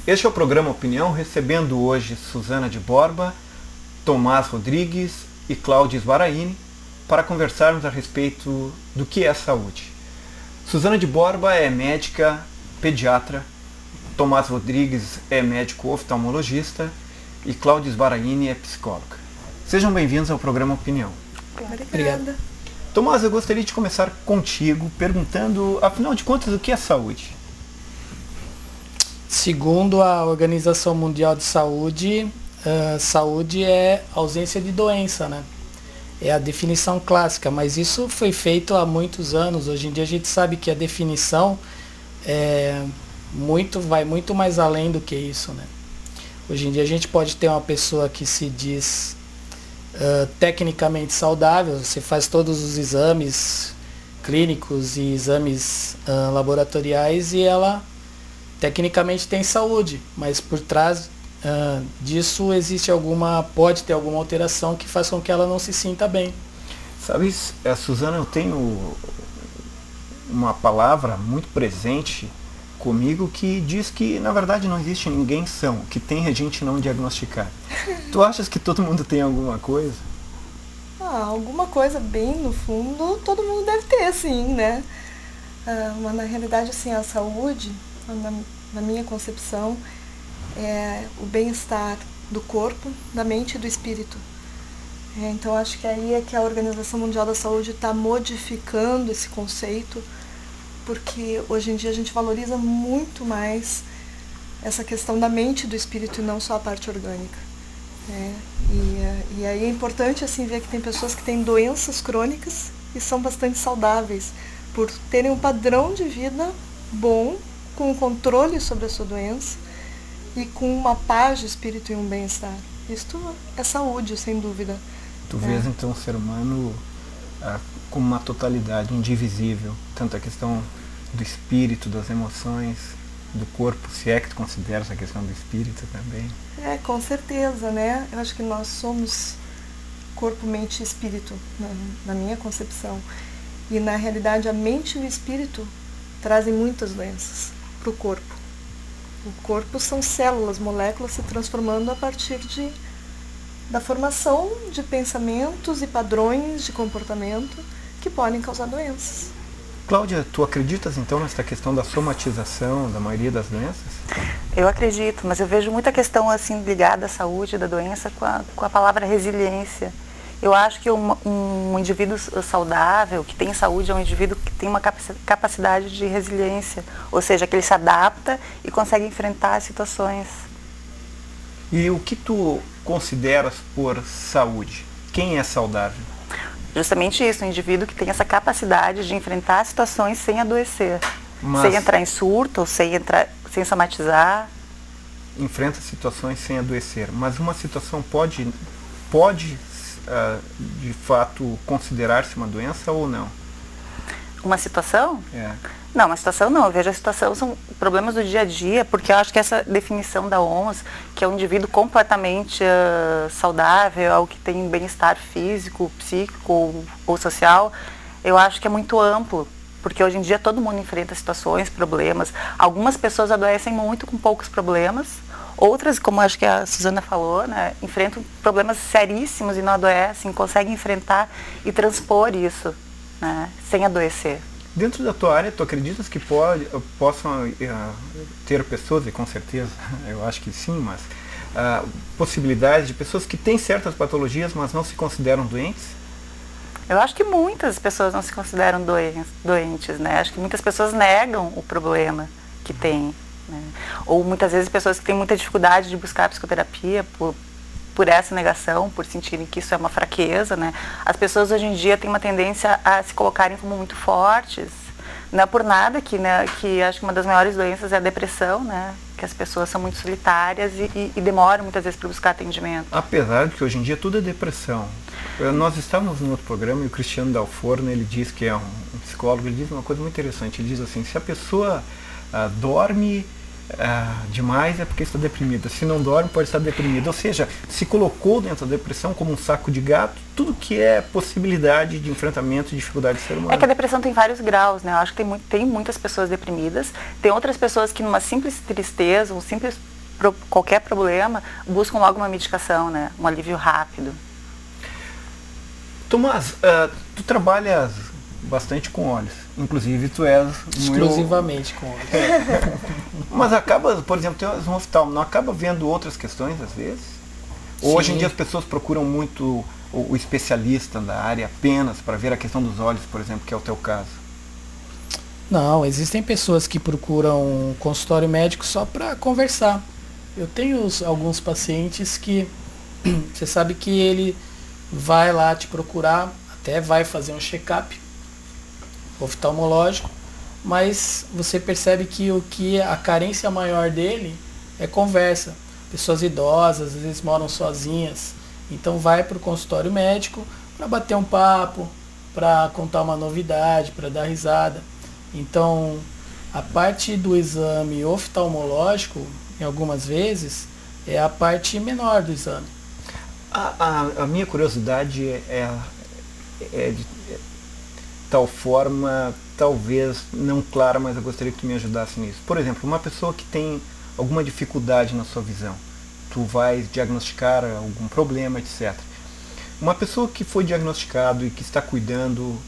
Este é o programa Opinião, recebendo hoje Suzana de Borba, Tomás Rodrigues e Cláudio Svaraini para conversarmos a respeito do que é saúde. Suzana de Borba é médica pediatra, Tomás Rodrigues é médico oftalmologista e Cláudio Svaraini é psicóloga. Sejam bem-vindos ao programa Opinião. Obrigada. Tomás, eu gostaria de começar contigo perguntando, afinal de contas, o que é saúde? Segundo a Organização Mundial de Saúde, saúde é ausência de doença, né? É a definição clássica, mas isso foi feito há muitos anos. Hoje em dia a gente sabe que a definição vai muito mais além do que isso, né? Hoje em dia a gente pode ter uma pessoa que se diz tecnicamente saudável, você faz todos os exames clínicos e exames laboratoriais e ela tecnicamente tem saúde, mas por trás disso pode ter alguma alteração que faz com que ela não se sinta bem. Sabes, Suzana, eu tenho uma palavra muito presente comigo que diz que na verdade não existe ninguém são, que tem a gente não diagnosticar. Tu achas que todo mundo tem alguma coisa? Alguma coisa bem no fundo, todo mundo deve ter, sim, né? Mas na realidade, assim, a saúde, na minha concepção, é o bem-estar do corpo, da mente e do espírito. Então acho que aí é que a Organização Mundial da Saúde está modificando esse conceito, porque hoje em dia a gente valoriza muito mais essa questão da mente e do espírito e não só a parte orgânica. E aí é importante assim, ver que tem pessoas que têm doenças crônicas e são bastante saudáveis, por terem um padrão de vida bom, com controle sobre a sua doença e com uma paz de espírito e um bem-estar. Isto é saúde, sem dúvida. Tu vês então o ser humano como uma totalidade indivisível, tanto a questão do espírito, das emoções, do corpo, se é que tu considera essa questão do espírito também. Com certeza, né? Eu acho que nós somos corpo, mente e espírito, na minha concepção. E na realidade a mente e o espírito trazem muitas doenças para o corpo. O corpo são células, moléculas se transformando a partir da formação de pensamentos e padrões de comportamento que podem causar doenças. Cláudia, tu acreditas então nessa questão da somatização da maioria das doenças? Eu acredito, mas eu vejo muita questão assim ligada à saúde da doença com a palavra resiliência. Eu acho que um indivíduo saudável, que tem saúde, é um indivíduo que tem uma capacidade de resiliência, ou seja, que ele se adapta e consegue enfrentar as situações. E o que tu consideras por saúde? Quem é saudável? Justamente isso, um indivíduo que tem essa capacidade de enfrentar situações sem adoecer, sem entrar em surto, sem somatizar. Enfrenta situações sem adoecer, mas uma situação pode de fato considerar-se uma doença ou não? Uma situação? Não, uma situação não. Eu vejo a situação são problemas do dia a dia, porque eu acho que essa definição da OMS, que é um indivíduo completamente saudável, algo que tem bem-estar físico, psíquico ou social, eu acho que é muito amplo, porque hoje em dia todo mundo enfrenta situações, problemas. Algumas pessoas adoecem muito com poucos problemas, outras, como acho que a Suzana falou, né, enfrentam problemas seríssimos e não adoecem, conseguem enfrentar e transpor isso, né, sem adoecer. Dentro da tua área, tu acreditas que possam ter pessoas, e com certeza eu acho que sim, mas possibilidades de pessoas que têm certas patologias, mas não se consideram doentes? Eu acho que muitas pessoas não se consideram doentes, né? Acho que muitas pessoas negam o problema que têm, né? Ou muitas vezes pessoas que têm muita dificuldade de buscar psicoterapia por essa negação, por sentirem que isso é uma fraqueza, né? As pessoas hoje em dia têm uma tendência a se colocarem como muito fortes. Não é por nada que acho que uma das maiores doenças é a depressão, né? Que as pessoas são muito solitárias e demoram muitas vezes para buscar atendimento. Apesar de que hoje em dia tudo é depressão. Nós estávamos no outro programa e o Cristiano Dalforno, ele diz que é um psicólogo, ele diz uma coisa muito interessante. Ele diz assim, se a pessoa dorme demais é porque está deprimida. Se não dorme, pode estar deprimida. Ou seja, se colocou dentro da depressão como um saco de gato, tudo que é possibilidade de enfrentamento e dificuldade de ser humano. É que a depressão tem vários graus, né? Eu acho que tem muitas pessoas deprimidas, tem outras pessoas que numa simples tristeza, um simples qualquer problema, buscam logo uma medicação, né? Um alívio rápido. Tomás, tu trabalhas bastante com olhos, inclusive tu és... Exclusivamente com olhos. Mas acaba, por exemplo, tu és um oftalmo, não acaba vendo outras questões às vezes? Ou Sim. hoje em dia as pessoas procuram muito o especialista da área apenas para ver a questão dos olhos, por exemplo, que é o teu caso? Não, existem pessoas que procuram um consultório médico só para conversar. Eu tenho alguns pacientes que você sabe que ele vai lá te procurar, até vai fazer um check-up oftalmológico, mas você percebe que a carência maior dele é conversa. Pessoas idosas, às vezes moram sozinhas, então vai para o consultório médico para bater um papo, para contar uma novidade, para dar risada. Então, a parte do exame oftalmológico, em algumas vezes, é a parte menor do exame. A minha curiosidade é de tal forma, talvez não clara, mas eu gostaria que tu me ajudasse nisso. Por exemplo, uma pessoa que tem alguma dificuldade na sua visão, tu vai diagnosticar algum problema, etc. Uma pessoa que foi diagnosticado e que está cuidando,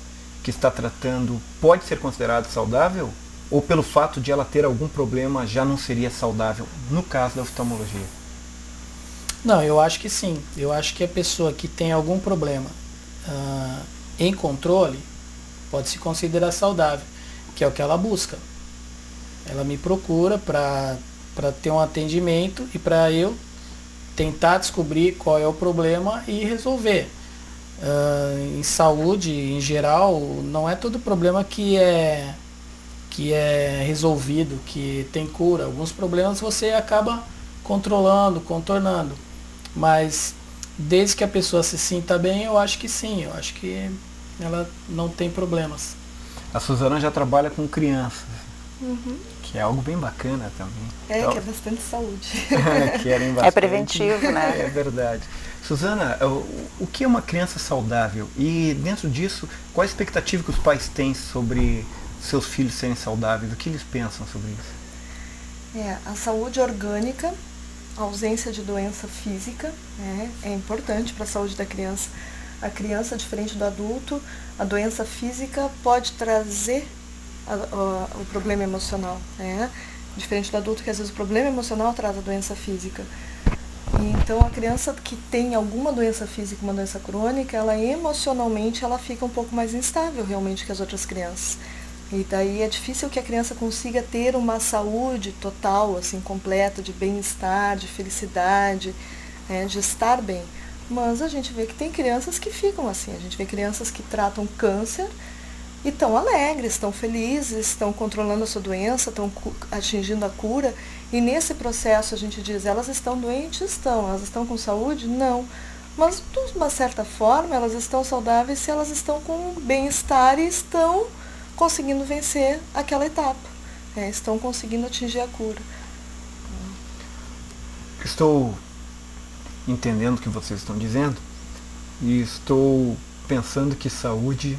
que está tratando, pode ser considerada saudável? Ou pelo fato de ela ter algum problema já não seria saudável, no caso da oftalmologia? Não, eu acho que sim. Eu acho que a pessoa que tem algum problema em controle pode se considerar saudável, que é o que ela busca. Ela me procura para ter um atendimento e para eu tentar descobrir qual é o problema e resolver. Em saúde, em geral, não é todo problema que é resolvido, que tem cura. Alguns problemas você acaba controlando, contornando. Mas desde que a pessoa se sinta bem, eu acho que sim. Eu acho que ela não tem problemas. A Suzana já trabalha com crianças, que é algo bem bacana também. Então, que é bastante saúde. Querem bastante. É preventivo, né? É verdade. Suzana, o que é uma criança saudável? E dentro disso, qual a expectativa que os pais têm sobre seus filhos serem saudáveis? O que eles pensam sobre isso? A saúde orgânica, a ausência de doença física, é importante para a saúde da criança. A criança, diferente do adulto, a doença física pode trazer o problema emocional. Diferente do adulto, que às vezes o problema emocional traz a doença física. Então, a criança que tem alguma doença física, uma doença crônica, ela emocionalmente ela fica um pouco mais instável realmente que as outras crianças. E daí é difícil que a criança consiga ter uma saúde total, assim, completa, de bem-estar, de felicidade, de estar bem. Mas a gente vê que tem crianças que ficam assim. A gente vê crianças que tratam câncer e estão alegres, estão felizes, estão controlando a sua doença, estão atingindo a cura. E nesse processo a gente diz, elas estão doentes? Estão. Elas estão com saúde? Não. Mas de uma certa forma elas estão saudáveis se elas estão com bem-estar e estão conseguindo vencer aquela etapa. Estão conseguindo atingir a cura. Estou entendendo o que vocês estão dizendo e estou pensando que saúde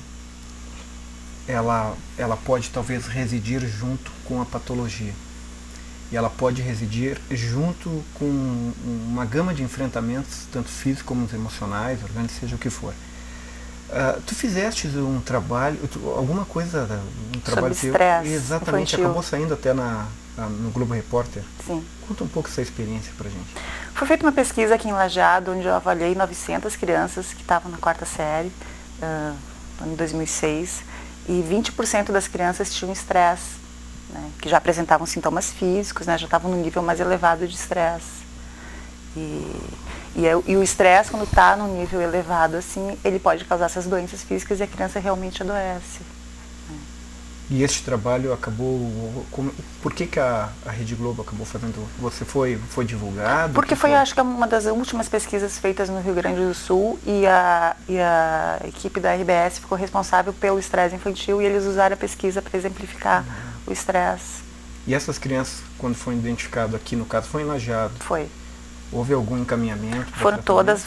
ela pode talvez residir junto com a patologia. E ela pode residir junto com uma gama de enfrentamentos, tanto físicos como emocionais, orgânicos, seja o que for. Tu fizeste um trabalho, alguma coisa, um trabalho sobre estresse exatamente, infantil. Acabou saindo até no Globo Repórter. Sim. Conta um pouco essa experiência pra gente. Foi feita uma pesquisa aqui em Lajeado, onde eu avaliei 900 crianças que estavam na 4ª série, em 2006, e 20% das crianças tinham estresse, né, que já apresentavam sintomas físicos, né, já estavam no nível mais elevado de estresse. E o estresse, quando está num nível elevado, assim, ele pode causar essas doenças físicas e a criança realmente adoece. E este trabalho acabou... Por que a Rede Globo acabou fazendo... Você foi divulgado? Porque foi, acho que, uma das últimas pesquisas feitas no Rio Grande do Sul e a equipe da RBS ficou responsável pelo estresse infantil e eles usaram a pesquisa para exemplificar o estresse. E essas crianças, quando foram identificadas aqui, no caso, foi em Lajeado? Foi. Houve algum encaminhamento?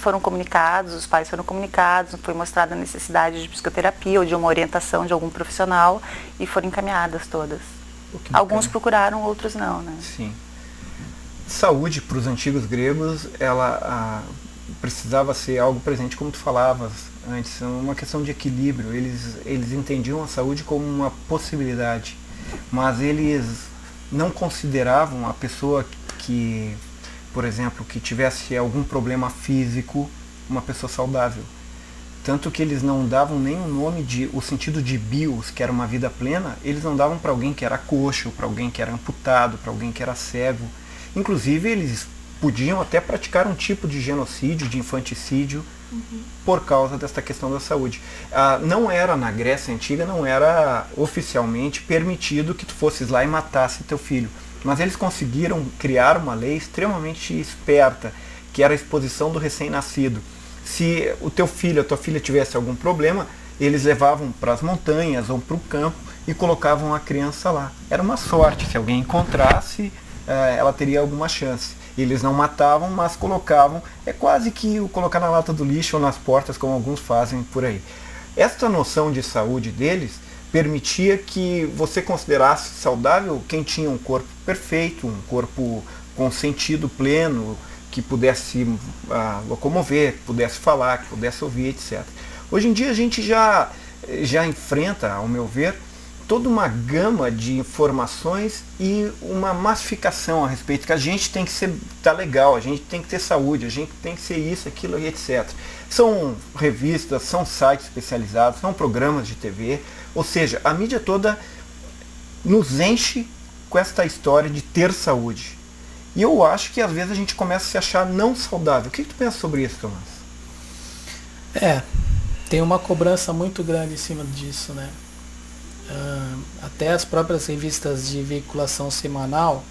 Foram comunicados, os pais foram comunicados, foi mostrada a necessidade de psicoterapia ou de uma orientação de algum profissional e foram encaminhadas todas. Alguns procuraram, outros não, né? Sim. saúde para os antigos gregos, ela precisava ser algo presente, como tu falavas antes, uma questão de equilíbrio. Eles entendiam a saúde como uma possibilidade, mas eles não consideravam a pessoa que, por exemplo, que tivesse algum problema físico, uma pessoa saudável. Tanto que eles não davam nem o nome o sentido de bios, que era uma vida plena, eles não davam para alguém que era coxo, para alguém que era amputado, para alguém que era cego. Inclusive, eles podiam até praticar um tipo de genocídio, de infanticídio, por causa dessa questão da saúde. Não era, na Grécia Antiga, não era oficialmente permitido que tu fosses lá e matasse teu filho. Mas eles conseguiram criar uma lei extremamente esperta, que era a exposição do recém-nascido. Se o teu filho, a tua filha tivesse algum problema, eles levavam para as montanhas ou para o campo e colocavam a criança lá. Era uma sorte, se alguém encontrasse, ela teria alguma chance. Eles não matavam, mas colocavam, é quase que o colocar na lata do lixo ou nas portas, como alguns fazem por aí. Esta noção de saúde deles permitia que você considerasse saudável quem tinha um corpo perfeito, um corpo com sentido pleno, que pudesse locomover, que pudesse falar, que pudesse ouvir, etc. Hoje em dia a gente já enfrenta, ao meu ver, toda uma gama de informações e uma massificação a respeito, que a gente tem que estar legal, a gente tem que ter saúde, a gente tem que ser isso, aquilo e etc. São revistas, são sites especializados, são programas de TV, ou seja, a mídia toda nos enche com esta história de ter saúde. E eu acho que às vezes a gente começa a se achar não saudável. O que tu pensa sobre isso, Tomás? Tem uma cobrança muito grande em cima disso, né? Até as próprias revistas de veiculação semanal,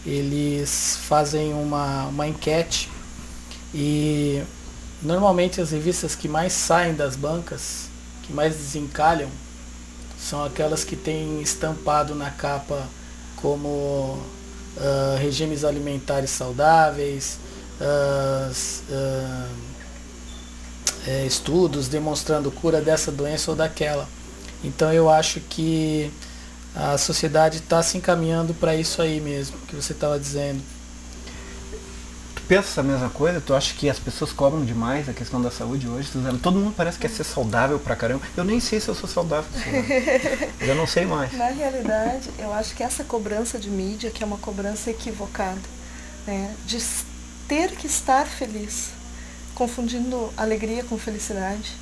eles fazem uma enquete e normalmente as revistas que mais saem das bancas, que mais desencalham, são aquelas que têm estampado na capa como regimes alimentares saudáveis, estudos demonstrando cura dessa doença ou daquela. Então eu acho que a sociedade está se encaminhando para isso aí mesmo, que você estava dizendo. Tu pensa a mesma coisa? Tu acha que as pessoas cobram demais a questão da saúde hoje, Suzana? Todo mundo parece que quer ser saudável pra caramba. Eu nem sei se eu sou saudável, Suzana. Eu já não sei mais. Na realidade, eu acho que essa cobrança de mídia, que é uma cobrança equivocada, né, de ter que estar feliz, confundindo alegria com felicidade,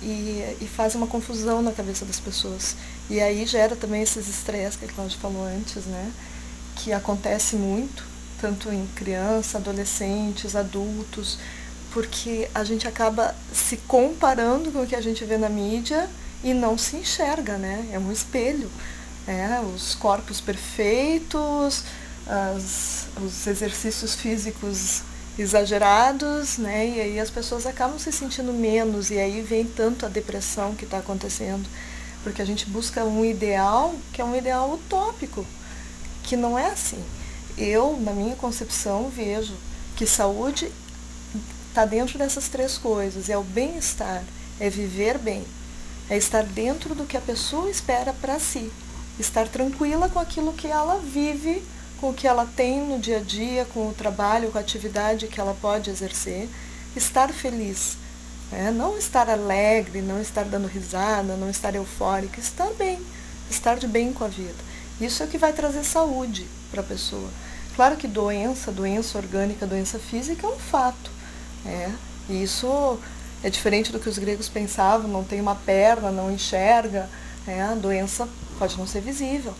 e faz uma confusão na cabeça das pessoas. E aí gera também esses estresses que a Cláudia falou antes, né, que acontece muito, tanto em crianças, adolescentes, adultos, porque a gente acaba se comparando com o que a gente vê na mídia e não se enxerga, né? É um espelho. Os corpos perfeitos, os exercícios físicos exagerados, né? E aí as pessoas acabam se sentindo menos, e aí vem tanto a depressão que está acontecendo, porque a gente busca um ideal que é um ideal utópico, que não é assim. Eu, na minha concepção, vejo que saúde está dentro dessas três coisas. É o bem-estar, é viver bem, é estar dentro do que a pessoa espera para si, estar tranquila com aquilo que ela vive, com o que ela tem no dia a dia, com o trabalho, com a atividade que ela pode exercer, estar feliz. Não estar alegre, não estar dando risada, não estar eufórica, estar bem, estar de bem com a vida. Isso é o que vai trazer saúde para a pessoa. Claro que doença orgânica, doença física é um fato. E isso é diferente do que os gregos pensavam, não tem uma perna, não enxerga. A doença pode não ser visível.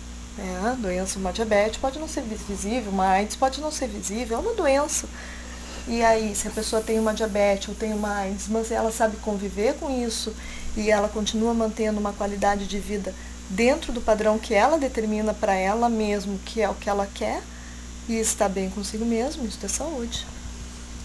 A doença, uma diabetes pode não ser visível, uma AIDS pode não ser visível, é uma doença. E aí, se a pessoa tem uma diabetes ou tem uma AIDS, mas ela sabe conviver com isso e ela continua mantendo uma qualidade de vida dentro do padrão que ela determina para ela mesma, que é o que ela quer, e está bem consigo mesmo, isso é saúde.